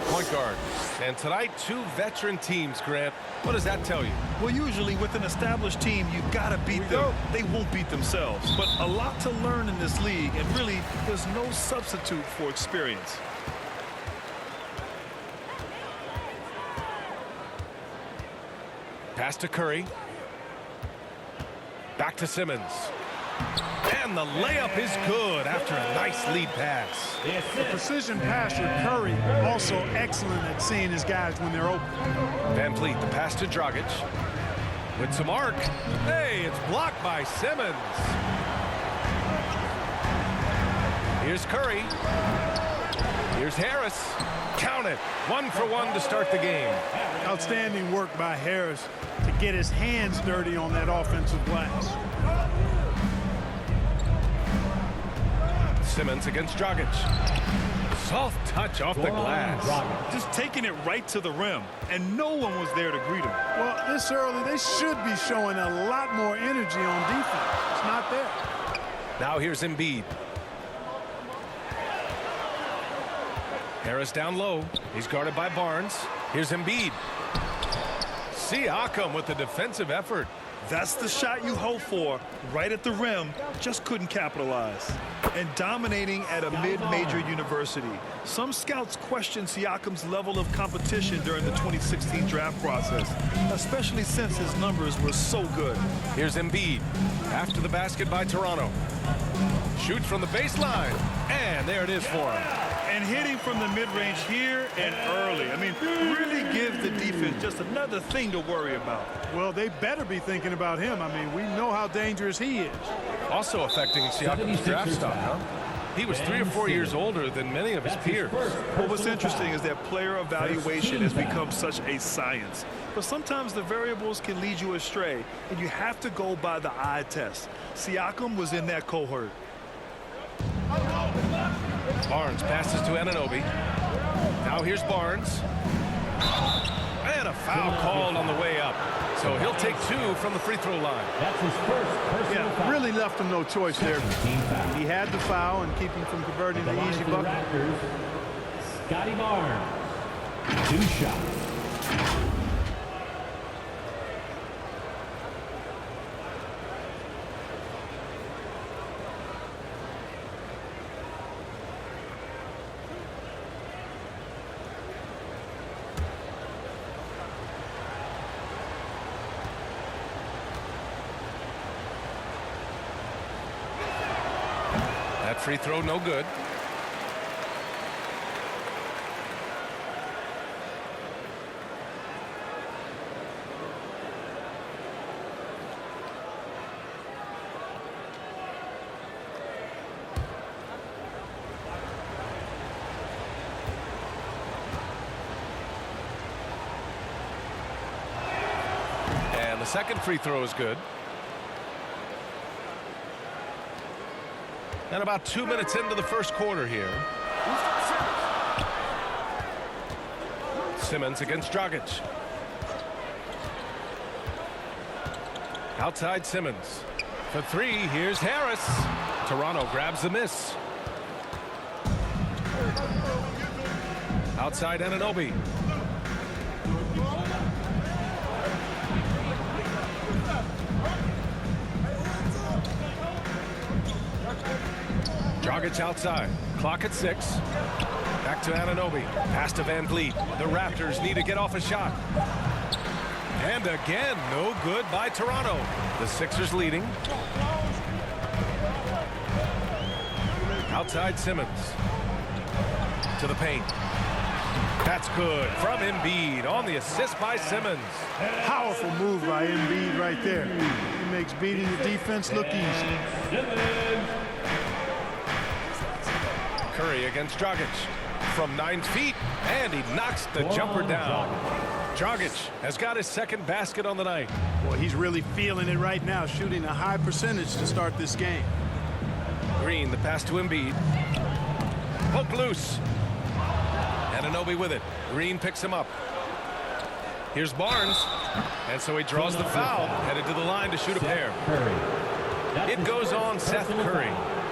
Point guard. And tonight, two veteran teams, Grant. What does that tell you? Well, usually with an established team, you've got to beat them. They won't beat themselves. But a lot to learn in this league, and really, there's no substitute for experience. Pass to Curry. Back to Simmons. And the layup is good after a nice lead pass. The precision passer, Curry, also excellent at seeing his guys when they're open. Van Vliet, the pass to Dragic. With some arc. Hey, it's blocked by Simmons. Here's Curry. Here's Harris. Count it. 1 for 1 to start the game. Outstanding work by Harris to get his hands dirty on that offensive glass. Simmons against Dragic. Soft touch off the glass. Just taking it right to the rim, and no one was there to greet him. Well, this early, they should be showing a lot more energy on defense. It's not there. Now here's Embiid. Harris down low. He's guarded by Barnes. Here's Embiid. Siakam with the defensive effort. That's the shot you hope for, right at the rim, just couldn't capitalize. And dominating at a mid-major university. Some scouts question Siakam's level of competition during the 2016 draft process, especially since his numbers were so good. Here's Embiid. After the basket by Toronto. Shoots from the baseline. And there it is for him. And hitting from the mid-range here and early. I mean, really gives the defense just another thing to worry about. Well, they better be thinking about him. I mean, we know how dangerous he is. Also affecting Siakam's draft stock, huh? He was 3 or 4 years older than many of his peers. Well, what's interesting is that player evaluation has become such a science. But sometimes the variables can lead you astray, and you have to go by the eye test. Siakam was in that cohort. Barnes passes to Anunoby. Now here's Barnes. And a foul called on the way up. So he'll take 2 from the free throw line. That's his first personal foul. Really left him no choice there. He had the foul and keep him from converting the easy bucket. Raptors, Scotty Barnes. 2 shots. That free throw no good. And the second free throw is good. And about 2 minutes into the first quarter here. Simmons against Dragic. Outside Simmons. For 3, here's Harris. Toronto grabs the miss. Outside Anunoby. Dragic outside. Clock at 6. Back to Anunoby. Pass to Van Vliet. The Raptors need to get off a shot. And again, no good by Toronto. The Sixers leading. Outside Simmons. To the paint. That's good from Embiid on the assist by Simmons. Powerful move by Embiid right there. He makes beating the defense look easy. Curry against Dragic from 9 feet, and he knocks the jumper down. Dragic has got his second basket on the night. Boy, he's really feeling it right now, shooting a high percentage to start this game. Green, the pass to Embiid. Poke loose. Anunoby with it. Green picks him up. Here's Barnes. And so he draws the foul, headed to the line to shoot a pair. It goes on Seth Curry.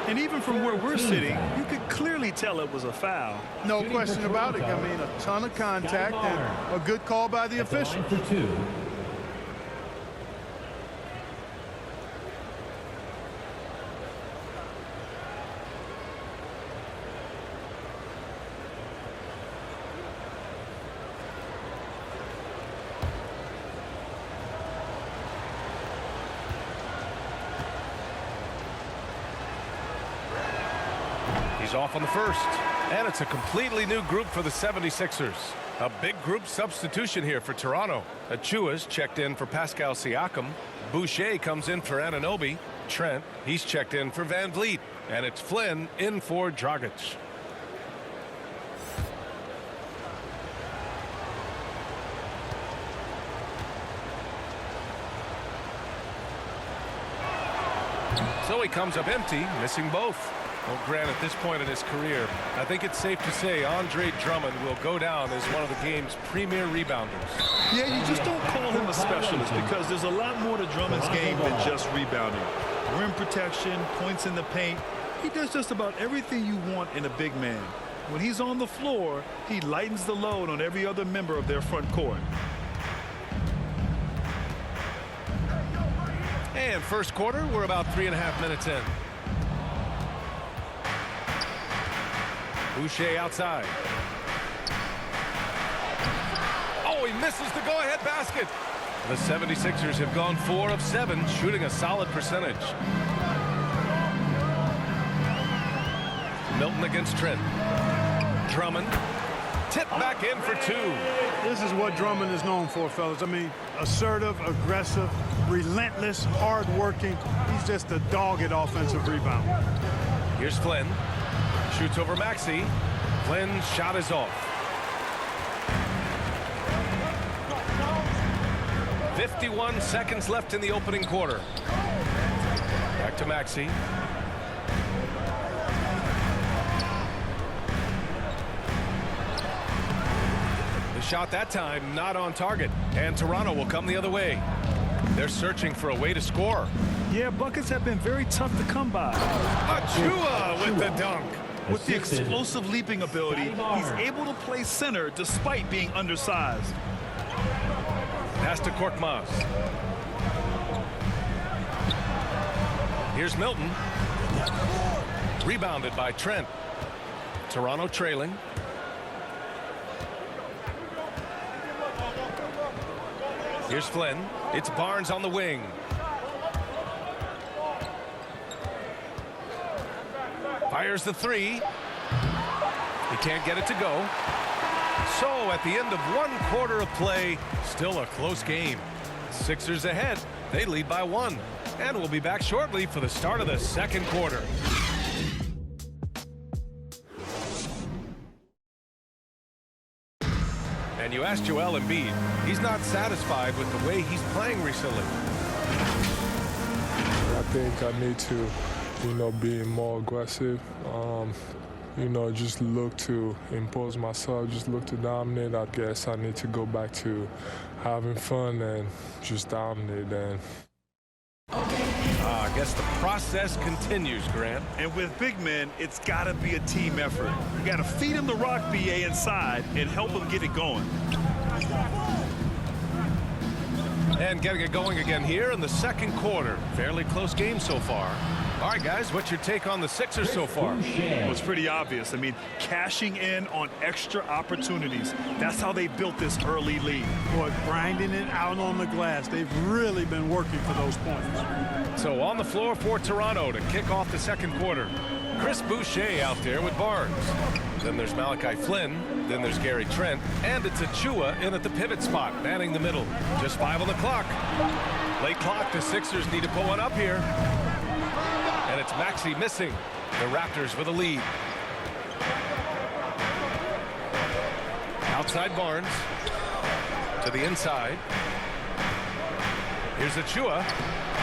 And even from where we're sitting, you could clearly tell it was a foul. No question about it. I mean, a ton of contact and a good call by the official. For 2. He's off on the first, and it's a completely new group for the 76ers. A big group substitution here for Toronto. Achua's checked in for Pascal Siakam. Boucher comes in for Anunoby. Trent, he's checked in for Van Vliet. And it's Flynn in for Dragic. So he comes up empty, missing both. Well, Grant, at this point in his career, I think it's safe to say Andre Drummond will go down as one of the game's premier rebounders. Yeah, you just don't call him a specialist because there's a lot more to Drummond's game than just rebounding. Rim protection, points in the paint. He does just about everything you want in a big man. When he's on the floor, he lightens the load on every other member of their front court. And first quarter, we're about 3.5 minutes in. Boucher outside. Oh, he misses the go-ahead basket. The 76ers have gone 4 of 7, shooting a solid percentage. Milton against Trent. Drummond tipped back in for 2. This is what Drummond is known for, fellas. I mean, assertive, aggressive, relentless, hard-working. He's just a dogged offensive rebounder. Here's Flynn. Shoots over Maxey. Flynn's shot is off. 51 seconds left in the opening quarter. Back to Maxey. The shot that time not on target, and Toronto will come the other way. They're searching for a way to score. Yeah, buckets have been very tough to come by. Achua with the dunk. With the explosive leaping ability, he's able to play center despite being undersized. Pass to Korkmaz. Here's Milton. Rebounded by Trent. Toronto trailing. Here's Flynn. It's Barnes on the wing. Fires the 3. He can't get it to go. So at the end of 1 quarter of play, still a close game. Sixers ahead. They lead by 1. And we'll be back shortly for the start of the second quarter. And you asked Joel Embiid. He's not satisfied with the way he's playing recently. I think I need to, be more aggressive. Just look to impose myself, just look to dominate. I guess I need to go back to having fun and just dominate. And I guess the process continues, Grant. And with big men, it's got to be a team effort. You got to feed him the rock, BA, inside and help him get it going. And getting it going again here in the second quarter. Fairly close game so far. All right, guys, what's your take on the Sixers so far? Well, it's pretty obvious. I mean, cashing in on extra opportunities. That's how they built this early lead. Boy, grinding it out on the glass. They've really been working for those points. So on the floor for Toronto to kick off the second quarter. Chris Boucher out there with Barnes. Then there's Malachi Flynn. Then there's Gary Trent. And it's Achua in at the pivot spot, manning the middle. Just 5 on the clock. Late clock, the Sixers need to put one up here. And it's Maxey missing. The Raptors with a lead. Outside Barnes. To the inside. Here's Achua.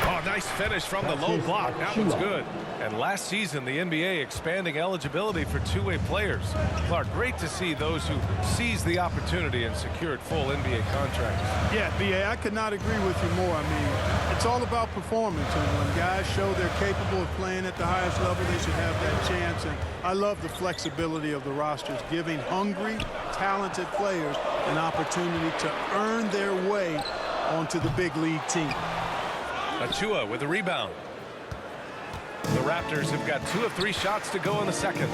Oh, nice finish from the low block. That one's good. And last season, the NBA expanding eligibility for two-way players. Clark, great to see those who seize the opportunity and secured full NBA contracts. Yeah, B.A., I could not agree with you more. I mean, it's all about performance. And when guys show they're capable of playing at the highest level, they should have that chance. And I love the flexibility of the rosters, giving hungry, talented players an opportunity to earn their way onto the big league team. Achua with a rebound. The Raptors have got 2 of 3 shots to go in the second.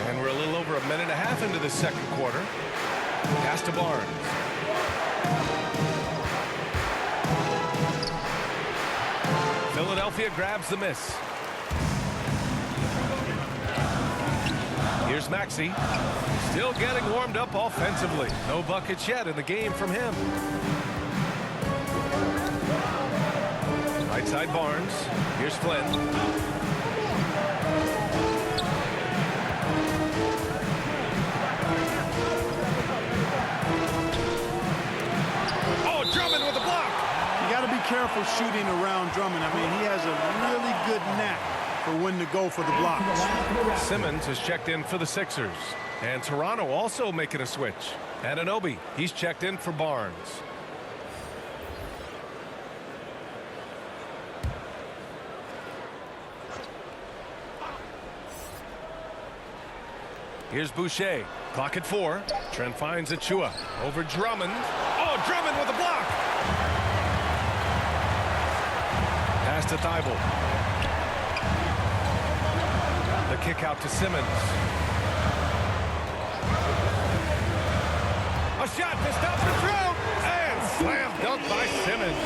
And we're a little over a minute and a half into the second quarter. Pass to Barnes. Philadelphia grabs the miss. Here's Maxey. Still getting warmed up offensively. No buckets yet in the game from him. Right side Barnes. Here's Flynn. Oh, Drummond with a block. You got to be careful shooting around Drummond. I mean, he has a really good knack for when to go for the blocks. Simmons has checked in for the Sixers. And Toronto also making a switch. Anunoby, he's checked in for Barnes. Here's Boucher. Clock at 4. Trent finds Achua. Over Drummond. Oh, Drummond with a block. Pass to Thibault. The kick out to Simmons. A shot to stop the throw. And slam dunk by Simmons.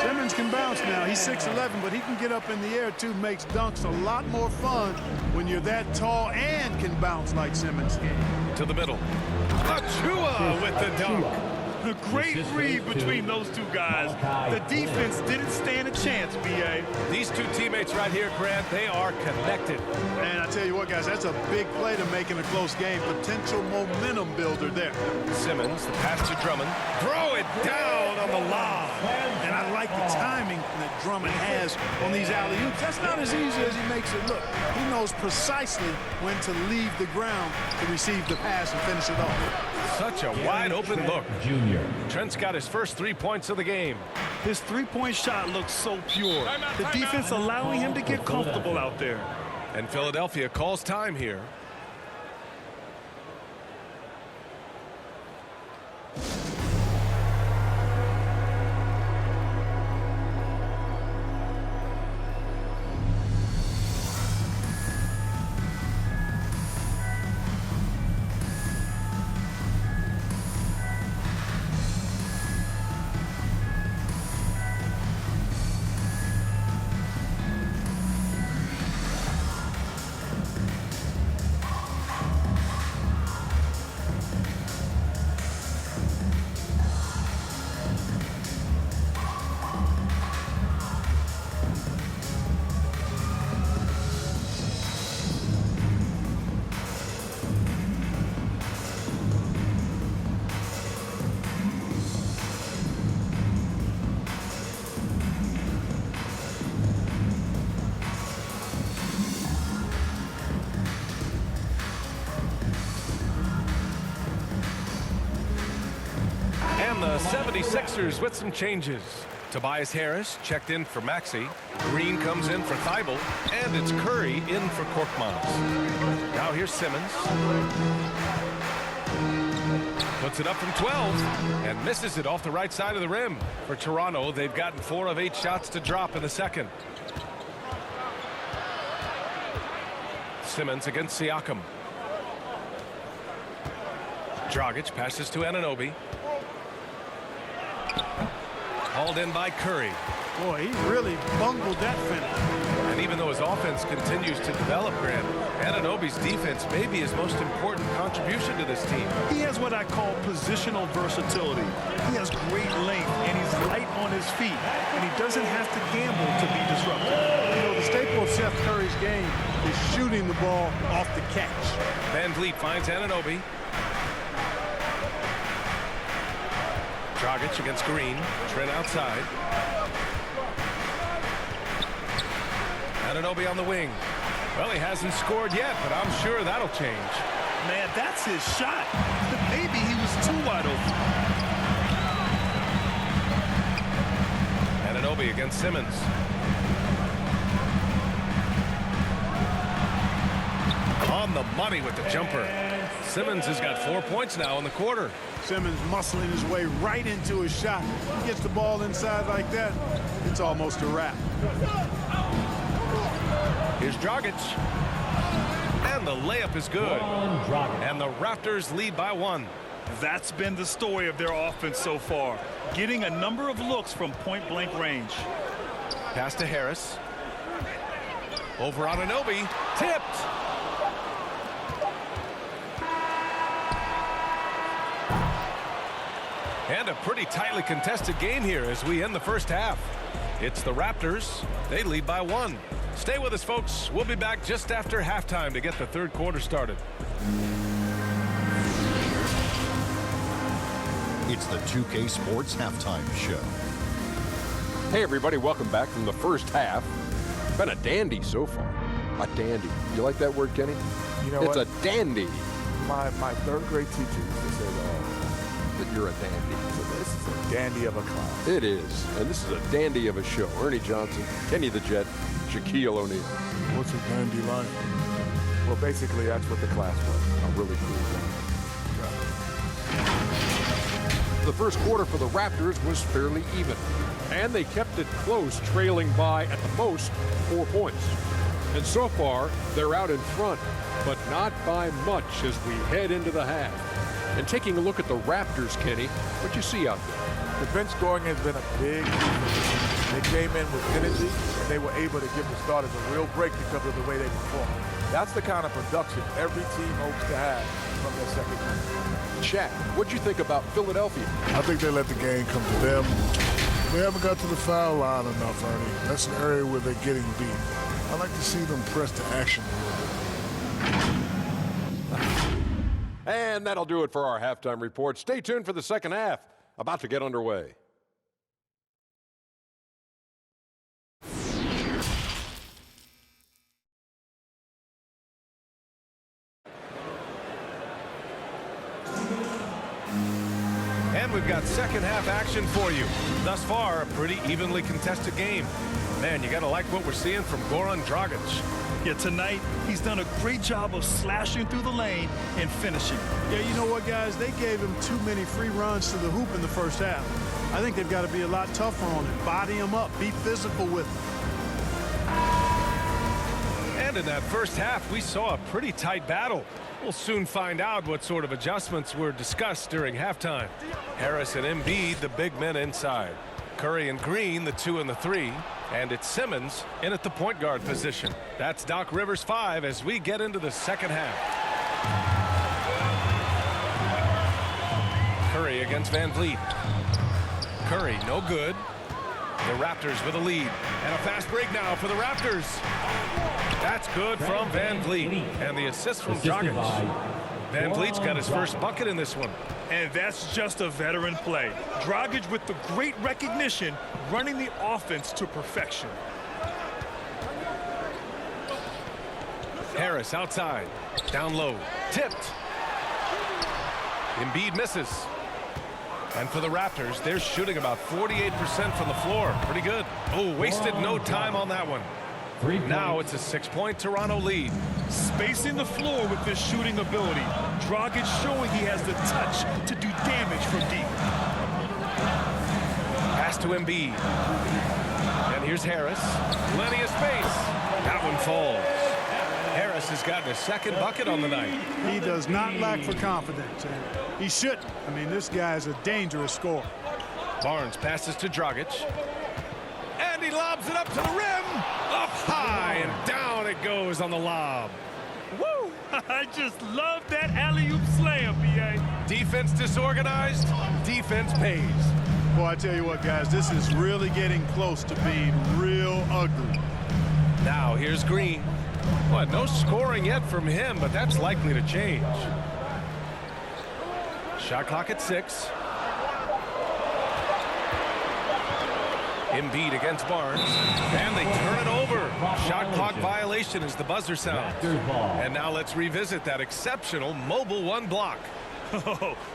Simmons can bounce now. He's 6'11", but he can get up in the air, too. Makes dunks a lot more fun when you're that tall and can bounce like Simmons can. To the middle. Achua with the dunk. A great read between those two guys. The defense didn't stand a chance, B.A. These two teammates right here, Grant, they are connected. And I tell you what, guys, that's a big play to make in a close game. Potential momentum builder there. Simmons, the pass to Drummond. Throw it down on the lob. And I like the timing that Drummond has on these alley-oops. That's not as easy as he makes it look. He knows precisely when to leave the ground to receive the pass and finish it off. Such a wide open look. Junior. Trent's got his first 3 points of the game. His three-point shot looks so pure. The defense allowing him to get comfortable out there. And Philadelphia calls time here. The 76ers with some changes. Tobias Harris checked in for Maxey. Green comes in for Thibault. And it's Curry in for Korkmaz. Now here's Simmons. Puts it up from 12 and misses it off the right side of the rim. For Toronto, they've gotten 4 of 8 shots to drop in the second. Simmons against Siakam. Dragic passes to Anunoby. Hauled in by Curry. Boy, he really bungled that finish. And even though his offense continues to develop, Grant, Anunoby's defense may be his most important contribution to this team. He has what I call positional versatility. He has great length, and he's light on his feet, and he doesn't have to gamble to be disruptive. You know, the staple of Seth Curry's game is shooting the ball off the catch. Van Vliet finds Anunoby. Dragic against Green. Trent outside. Anunoby on the wing. Well, he hasn't scored yet, but I'm sure that'll change. Man, that's his shot. Maybe he was too wide open. Anunoby against Simmons. On the money with the jumper. Simmons has got 4 points now in the quarter. Simmons muscling his way right into his shot. He gets the ball inside like that, it's almost a wrap. Here's Dragic. And the layup is good. And the Raptors lead by 1. That's been the story of their offense so far. Getting a number of looks from point-blank range. Pass to Harris. Over on Anunoby. Tipped. And a pretty tightly contested game here as we end the first half. It's the Raptors. They lead by 1. Stay with us, folks. We'll be back just after halftime to get the third quarter started. It's the 2K Sports Halftime Show. Hey, everybody. Welcome back from the first half. Been a dandy so far. A dandy. You like that word, Kenny? You know it's what? a dandy. My third grade teacher used to say That you're a dandy. so this is a dandy of a class. It is. And this is a dandy of a show. Ernie Johnson, Kenny the Jet, Shaquille O'Neal. What's a dandy like? Well, basically, that's what the class was. A really cool one. The first quarter for the Raptors was fairly even. And they kept it close, trailing by, at the most, 4 points. And so far, they're out in front, but not by much as we head into the half. And taking a look at the Raptors, Kenny, what you see out there? The bench scoring has been a big key. They came in with energy, and they were able to give the starters a real break because of the way they performed. That's the kind of production every team hopes to have from their second unit. Shaq, what'd you think about Philadelphia? I think they let the game come to them. They haven't got to the foul line enough, Ernie. That's an area where they're getting beat. I like to see them press to action a little bit. And that'll do it for our halftime report. Stay tuned for the second half, about to get underway. And we've got second half action for you. Thus far, a pretty evenly contested game. Man, you got to like what we're seeing from Goran Dragic. Yeah, tonight, he's done a great job of slashing through the lane and finishing. Yeah, you know what, guys? They gave him too many free runs to the hoop in the first half. I think they've got to be a lot tougher on him. Body him up. Be physical with him. And in that first half, we saw a pretty tight battle. We'll soon find out what sort of adjustments were discussed during halftime. Harris and Embiid, the big men inside. Curry and Green, the 2 and the 3. And it's Simmons in at the point guard position. That's Doc Rivers' 5 as we get into the second half. Curry against Van Vliet. Curry, no good. The Raptors with a lead. And a fast break now for the Raptors. That's good from Van Vliet. And the assist from Dragic. Van Vliet's got his first bucket in this one. And that's just a veteran play. Dragic with the great recognition, running the offense to perfection. Harris outside. Down low. Tipped. Embiid misses. And for the Raptors, they're shooting about 48% from the floor. Pretty good. Oh, wasted no time on that one. Now it's a 6-point Toronto lead. Spacing the floor with his shooting ability. Dragic showing he has the touch to do damage from deep. Pass to Embiid. And here's Harris. Plenty of space. That one falls. Harris has gotten a second bucket on the night. He does not lack for confidence. And he shouldn't. I mean, this guy is a dangerous scorer. Barnes passes to Dragic. And he lobs it up to the rim. Up high and down it goes on the lob. Woo! I just love that alley-oop slam, B.A. Defense disorganized. Defense pays. Boy, I tell you what, guys, this is really getting close to being real ugly. Now here's Green. Well, no scoring yet from him, but that's likely to change. Shot clock at 6. Embiid against Barnes, and they turn it over. Shot clock violation as the buzzer sounds. Raptors ball. And now let's revisit that exceptional mobile one block.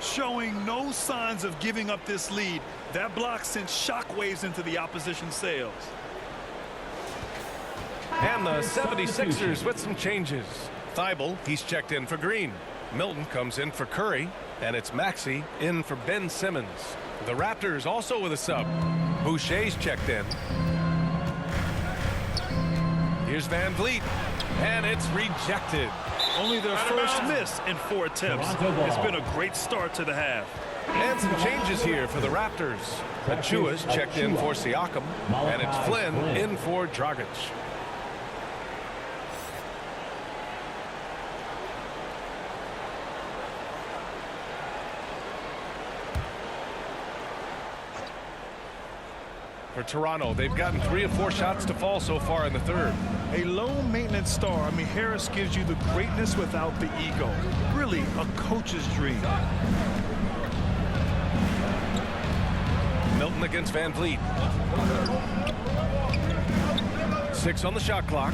Showing no signs of giving up this lead. That block sent shockwaves into the opposition sails. And the 76ers with some changes. Thibault, he's checked in for Green. Milton comes in for Curry, and it's Maxey in for Ben Simmons. The Raptors also with a sub. Boucher's checked in. Here's Van Vliet, and it's rejected. Only their first miss in 4 attempts. It's been a great start to the half. And some changes here for the Raptors. Achua's checked in for Siakam, and it's Flynn in for Dragic. For Toronto, they've gotten 3 of 4 shots to fall so far in the third. A low-maintenance star. I mean, Harris gives you the greatness without the ego. Really, a coach's dream. Milton against Van Vliet. 6 on the shot clock.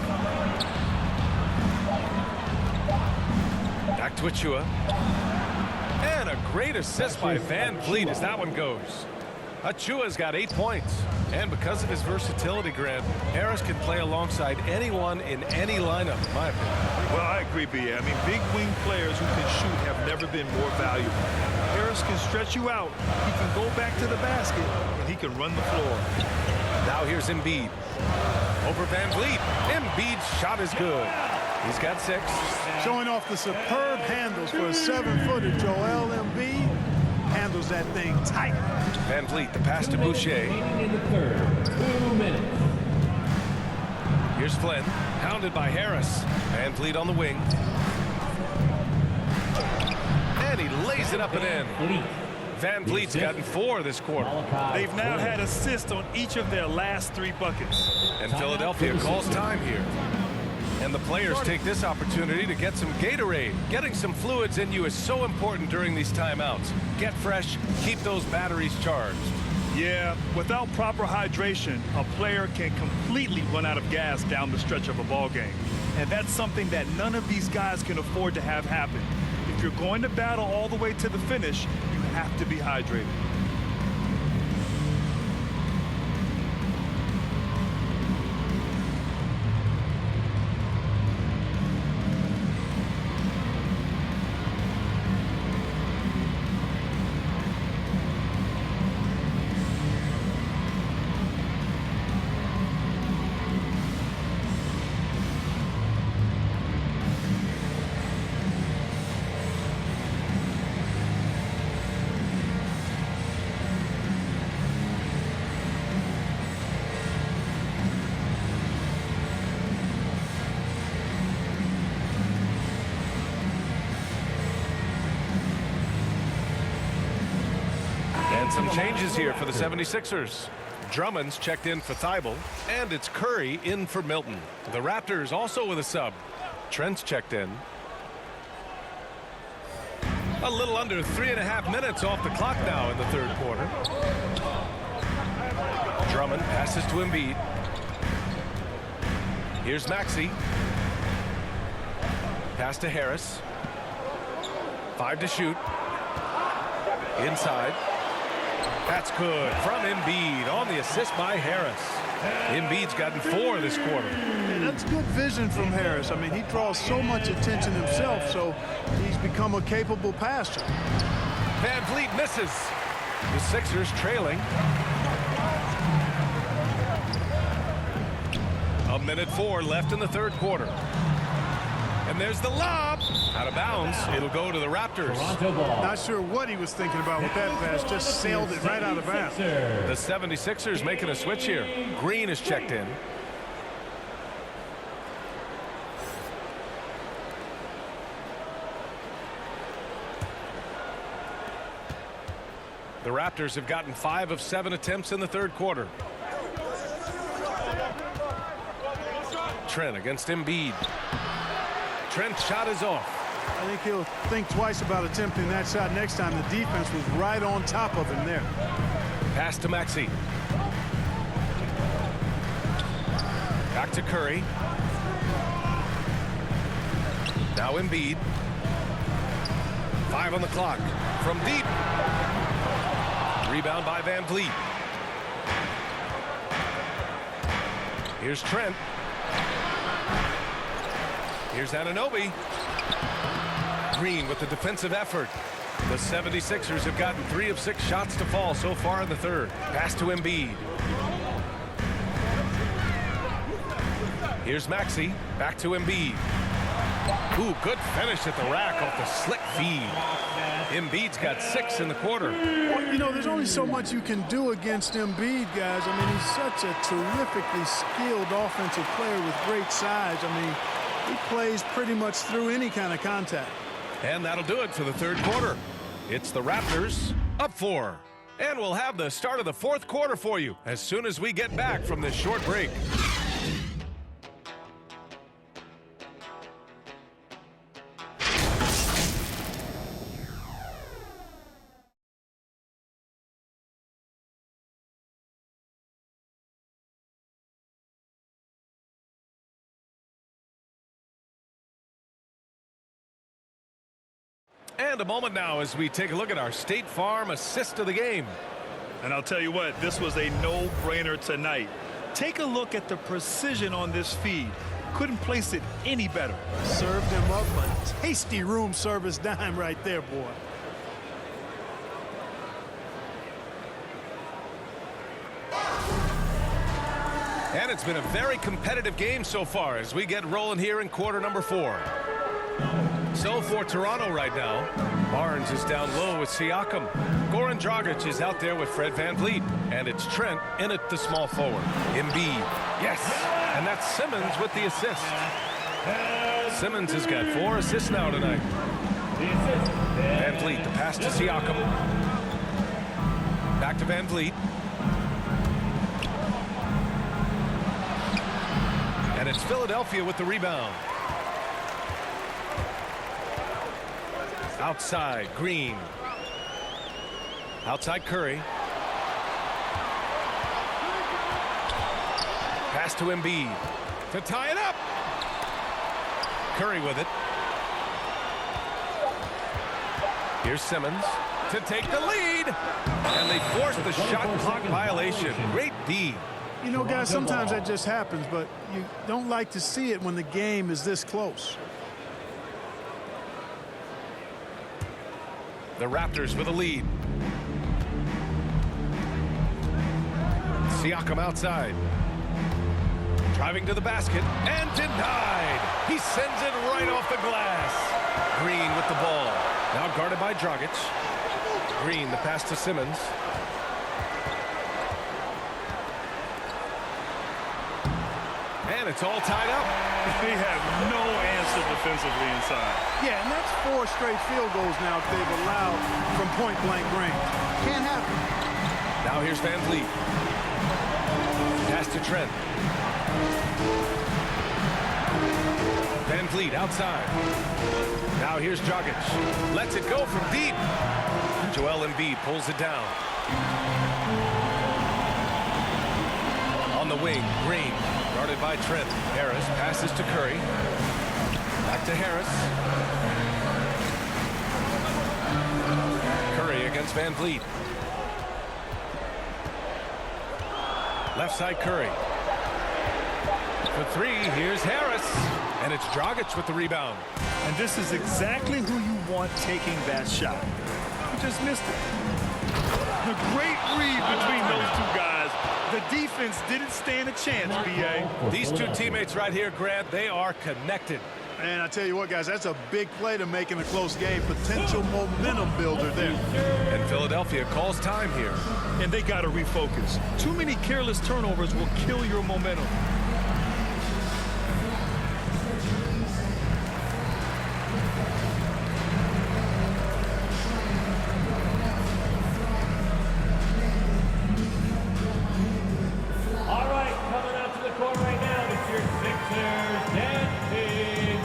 Back to Achua. And a great assist by Van Vliet as that one goes. Achua's got 8 points. And because of his versatility, Grant, Harris can play alongside anyone in any lineup, in my opinion. Well, I agree, B.A. I mean, big wing players who can shoot have never been more valuable. Harris can stretch you out. He can go back to the basket, and he can run the floor. Now here's Embiid. Over Van Vliet. Embiid's shot is good. He's got 6. Showing off the superb handles for a 7-footer. Joel Embiid handles that thing tight. Van Vliet, the pass to Boucher. In the third, 2 minutes. Here's Flynn, hounded by Harris. Van Vliet on the wing. And he lays it up and in. Van Vliet's gotten 4 this quarter. They've now had assists on each of their last 3 buckets. And Philadelphia calls time here. And the players take this opportunity to get some Gatorade. Getting some fluids in you is so important during these timeouts. Get fresh, keep those batteries charged. Yeah, without proper hydration, a player can completely run out of gas down the stretch of a ball game. And that's something that none of these guys can afford to have happen. If you're going to battle all the way to the finish, you have to be hydrated. Some changes here for the 76ers. Drummond's checked in for Thibault, and it's Curry in for Milton. The Raptors also with a sub. Trent's checked in. A little under 3.5 minutes off the clock now in the third quarter. Drummond passes to Embiid. Here's Maxey. Pass to Harris. 5 to shoot. Inside. That's good from Embiid on the assist by Harris. Embiid's gotten 4 this quarter. And that's good vision from Harris. I mean, he draws so much attention himself, so he's become a capable passer. Van Vliet misses. The Sixers trailing. 1:04 left in the third quarter. And there's the lob. Out of bounds. It'll go to the Raptors. Toronto ball. Not sure what he was thinking about with that pass. Just sailed it right out of bounds. The 76ers making a switch here. Green is checked in. The Raptors have gotten 5 of 7 attempts in the third quarter. Trent against Embiid. Trent's shot is off. I think he'll think twice about attempting that shot next time. The defense was right on top of him there. Pass to Maxey. Back to Curry. Now Embiid. 5 on the clock. From deep. Rebound by Van Vliet. Here's Trent. Here's Anunoby. Green with the defensive effort. The 76ers have gotten 3 of 6 shots to fall so far in the third. Pass to Embiid. Here's Maxey. Back to Embiid. Ooh, good finish at the rack off the slick feed. Embiid's got 6 in the quarter. Well, you know, there's only so much you can do against Embiid, guys. I mean, he's such a terrifically skilled offensive player with great size. I mean, he plays pretty much through any kind of contact. And that'll do it for the third quarter. It's the Raptors up 4. And we'll have the start of the fourth quarter for you as soon as we get back from this short break. And a moment now as we take a look at our State Farm assist of the game. And I'll tell you what, this was a no-brainer tonight. Take a look at the precision on this feed. Couldn't place it any better. Served him up a tasty room service dime right there, boy. And it's been a very competitive game so far as we get rolling here in quarter number 4. So for Toronto right now, Barnes is down low with Siakam. Goran Dragic is out there with Fred VanVleet. And it's Trent in at the small forward. Embiid. Yes. And that's Simmons with the assist. Simmons has got 4 assists now tonight. VanVleet, the pass to Siakam. Back to VanVleet. And it's Philadelphia with the rebound. Outside, Green. Outside, Curry. Pass to Embiid to tie it up. Curry with it. Here's Simmons to take the lead. And they force the shot clock violation. Great D. You know, guys, sometimes that just happens, but you don't like to see it when the game is this close. The Raptors with a lead. Siakam outside. Driving to the basket and denied. He sends it right off the glass. Green with the ball. Now guarded by Dragic. Green, the pass to Simmons. And it's all tied up. They have no answer defensively inside. Yeah, and that's 4 straight field goals now they've allowed from point-blank range. Can't happen. Now here's VanVleet. Pass to Trent. VanVleet outside. Now here's Dragic. Lets it go from deep. Joel Embiid pulls it down. On the wing, Green. Guarded by Trent. Harris passes to Curry. Back to Harris. Curry against VanVleet. Left side Curry. For 3, here's Harris. And it's Dragic with the rebound. And this is exactly who you want taking that shot. You just missed it. A great read between those 2 guys. The defense didn't stand a chance, B.A. These 2 teammates right here, Grant, they are connected. And I tell you what, guys, that's a big play to make in a close game. Potential momentum builder there. And Philadelphia calls time here. And they got to refocus. Too many careless turnovers will kill your momentum. All right, coming out to the court right now, it's your Sixers, Dan King.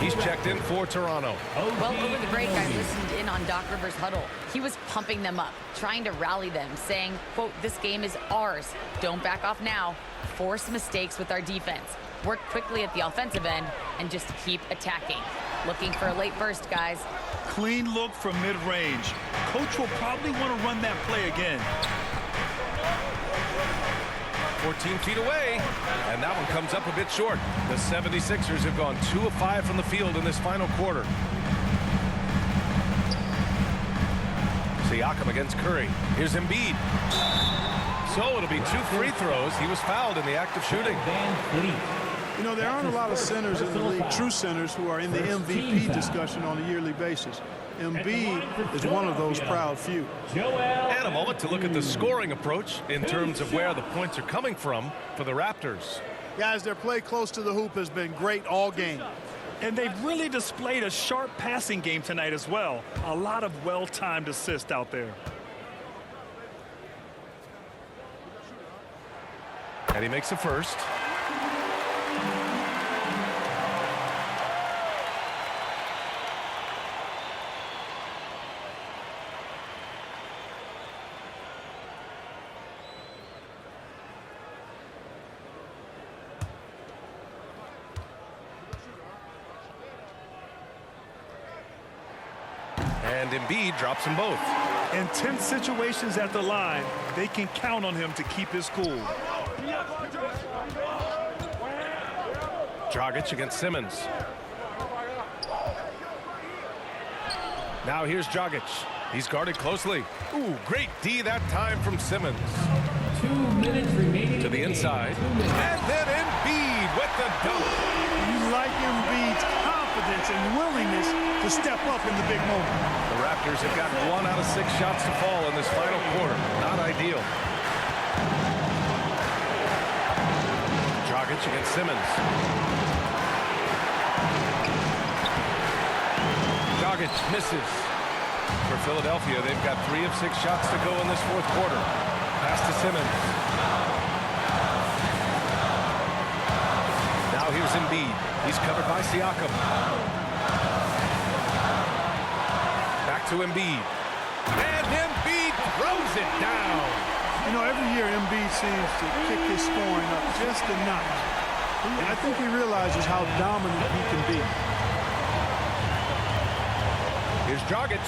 He's checked in for Toronto. Well, over the break, I listened in on Doc Rivers' huddle. He was pumping them up, trying to rally them, saying, quote, "This game is ours. Don't back off now. Force mistakes with our defense. Work quickly at the offensive end and just keep attacking." Looking for a late burst, guys. Clean look from mid-range. Coach will probably want to run that play again. 14 feet away, and that one comes up a bit short. The 76ers have gone 2 of 5 from the field in this final quarter. Siakam against Curry. Here's Embiid. So it'll be 2 free throws. He was fouled in the act of shooting. You know, there aren't a lot of centers in the league, true centers, who are in the MVP discussion on a yearly basis. Embiid is one of those proud few. And a moment to look at the scoring approach in terms of where the points are coming from for the Raptors. Guys, their play close to the hoop has been great all game. And they've really displayed a sharp passing game tonight as well. A lot of well-timed assists out there. And he makes the first. And Embiid drops them both. In tense situations at the line, they can count on him to keep his cool. Dragic against Simmons. Now here's Dragic. He's guarded closely. Ooh, great D that time from Simmons. 2 minutes remaining To the inside. And then Embiid with the dunk. You like Embiid's confidence and willingness to step up in the big moment. The Raptors have got 1 out of 6 shots to fall in this final quarter. Not ideal. Dragic against Simmons. Dragic misses. For Philadelphia, they've got 3 of 6 shots to go in this fourth quarter. Pass to Simmons. Now here's Embiid. He's covered by Siakam. Back to Embiid. And Embiid throws it down. You know, every year Embiid seems to kick his scoring up just a notch. I think he realizes how dominant he can be. Here's Dragic.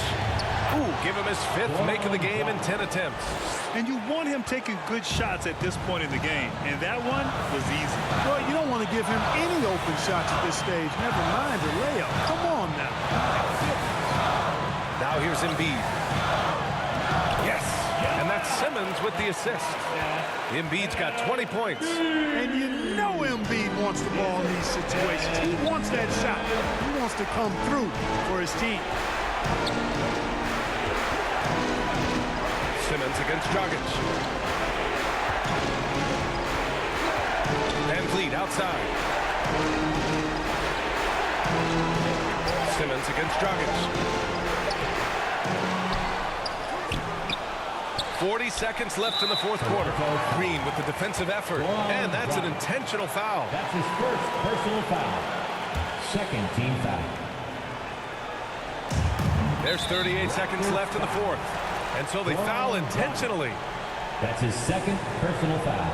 Ooh, give him his 5th make of the game in 10 attempts. And you want him taking good shots at this point in the game. And that one was easy. Well, you don't want to give him any open shots at this stage. Never mind a layup. Come on now. Now here's Embiid. Yes. And that's Simmons with the assist. Embiid's got 20 points. And you know Embiid wants the ball in these situations. He wants that shot. He wants to come through for his team. Simmons against Dragic. Van Vliet outside. Simmons against Dragic. 40 seconds left in the fourth quarter. Green with the defensive effort. And that's an intentional foul. That's his first personal foul. Second team foul. There's 38 seconds left in the fourth. And so they foul intentionally. That's his second personal foul.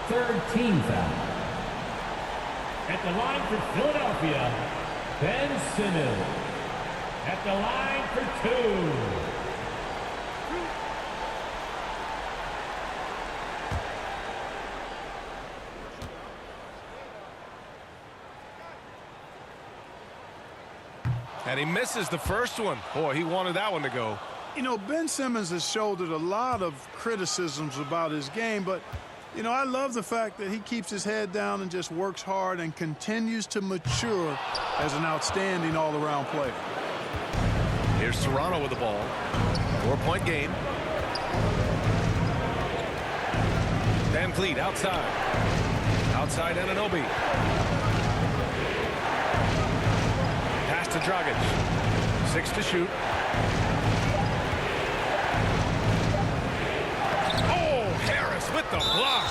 Third team foul. At the line for Philadelphia, Ben Simmons. At the line for 2. And he misses the first one. Boy, he wanted that one to go. You know, Ben Simmons has shouldered a lot of criticisms about his game, but, you know, I love the fact that he keeps his head down and just works hard and continues to mature as an outstanding all-around player. Here's Toronto with the ball. 4-point game. Van Vliet outside. Outside Anunoby. Pass to Dragic. 6 to shoot. Oh, Harris with the block.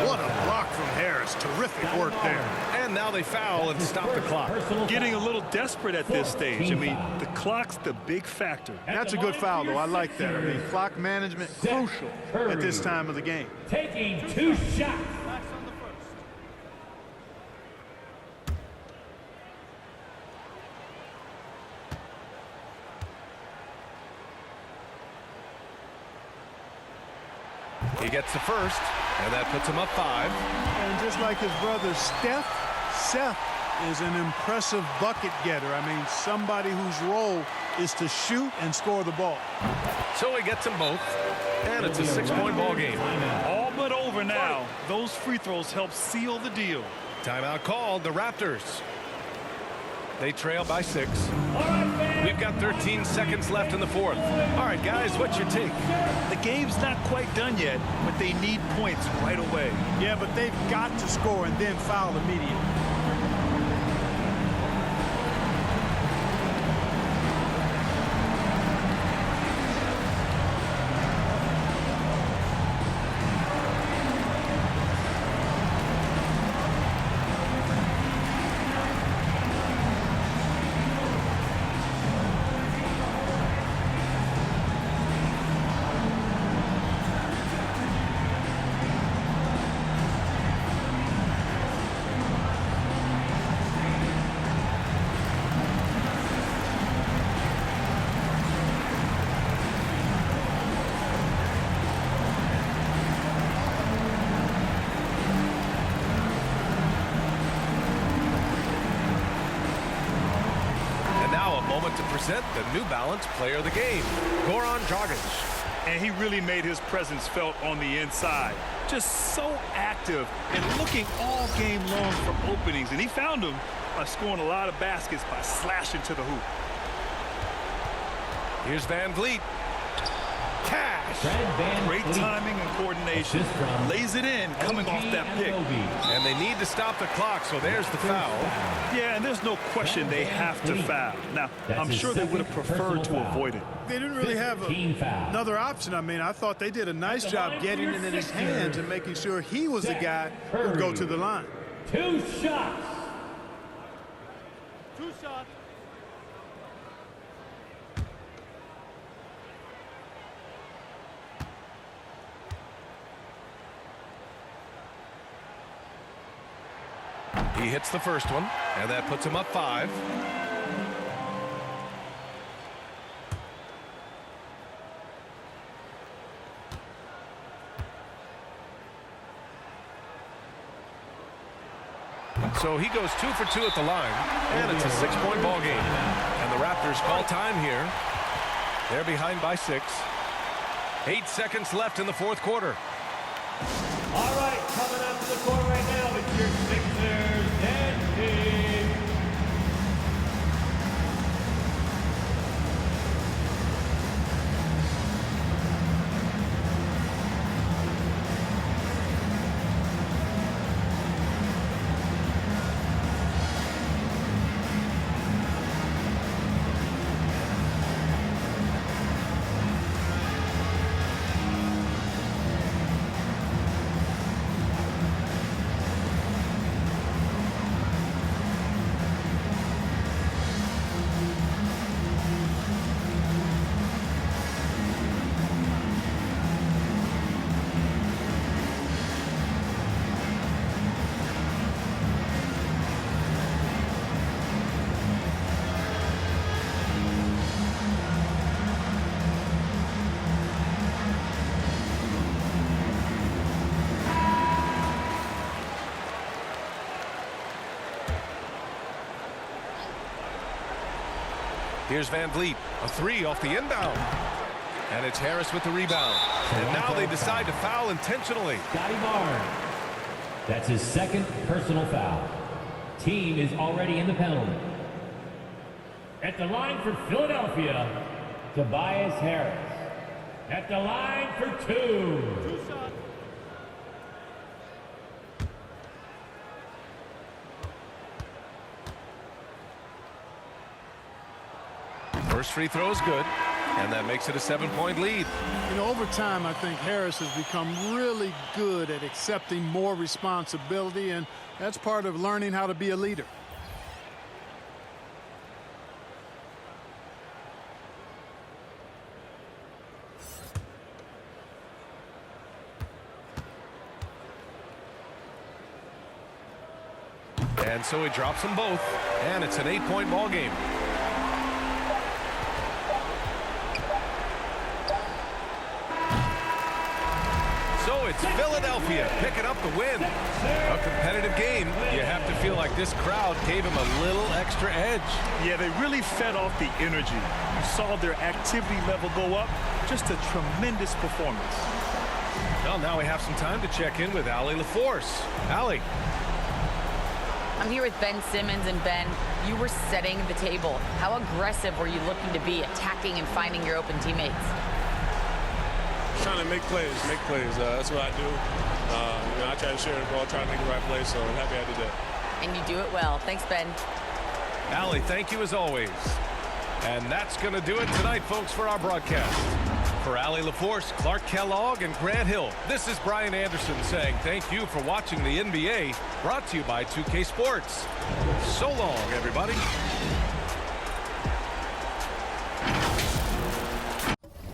What a block from Harris. Terrific work there. And now they foul and stop the clock. Getting a little desperate at this stage. I mean, the clock's the big factor. That's a good foul, though. I like that. I mean, clock management crucial at this time of the game. Taking 2 shots. He gets the first, and that puts him up 5. And just like his brother Seth is an impressive bucket getter. I mean, somebody whose role is to shoot and score the ball. So he gets them both, and it's a 6-point ball game. All but over now. Those free throws help seal the deal. Timeout called, the Raptors. They trail by 6. We've got 13 seconds left in the 4th. All right, guys, what's your take? The game's not quite done yet, but they need points right away. Yeah, but they've got to score and then foul immediately. To present the New Balance Player of the Game, Goran Dragic. And he really made his presence felt on the inside. Just so active and looking all game long for openings. And he found them by scoring a lot of baskets by slashing to the hoop. Here's Van Vliet. Cash. Great timing and coordination. Lays it in coming off that pick. And they need to stop the clock, so there's the foul. Yeah, and there's no question they have to foul. Now, I'm sure they would have preferred to avoid it. They didn't really have another option. I mean, I thought they did a nice job getting it in his hands and making sure he was the guy who would go to the line. 2 shots. 2 shots. He hits the first one, and that puts him up 5. So he goes 2 for 2 at the line, and it's a 6-point ball game. And the Raptors call time here. They're behind by 6. 8 seconds left in the 4th quarter. All right, coming up to the court right now, it's your Sixers and team. Here's Van Vliet, a 3 off the inbound. And it's Harris with the rebound. And now they decide to foul intentionally. Scotty Barnes. That's his 2nd personal foul. Team is already in the penalty. At the line for Philadelphia, Tobias Harris. At the line for 2. 2 shots. First free throw is good. And that makes it a 7-point lead. You know, over time, I think Harris has become really good at accepting more responsibility, and that's part of learning how to be a leader. And so he drops them both, and it's an 8-point ball game. So it's Philadelphia picking up the win. A competitive game. You have to feel like this crowd gave him a little extra edge. Yeah, they really fed off the energy. You saw their activity level go up. Just a tremendous performance. Well, now we have some time to check in with Allie LaForce. Allie. I'm here with Ben Simmons, and Ben, you were setting the table. How aggressive were you looking to be, attacking and finding your open teammates? Trying to make plays. That's what I do. I try to share the ball, try to make the right play, so I'm happy I did that. And you do it well. Thanks, Ben. Allie, thank you as always. And that's going to do it tonight, folks, for our broadcast. For Allie LaForce, Clark Kellogg, and Grant Hill, this is Brian Anderson saying thank you for watching the NBA, brought to you by 2K Sports. So long, everybody.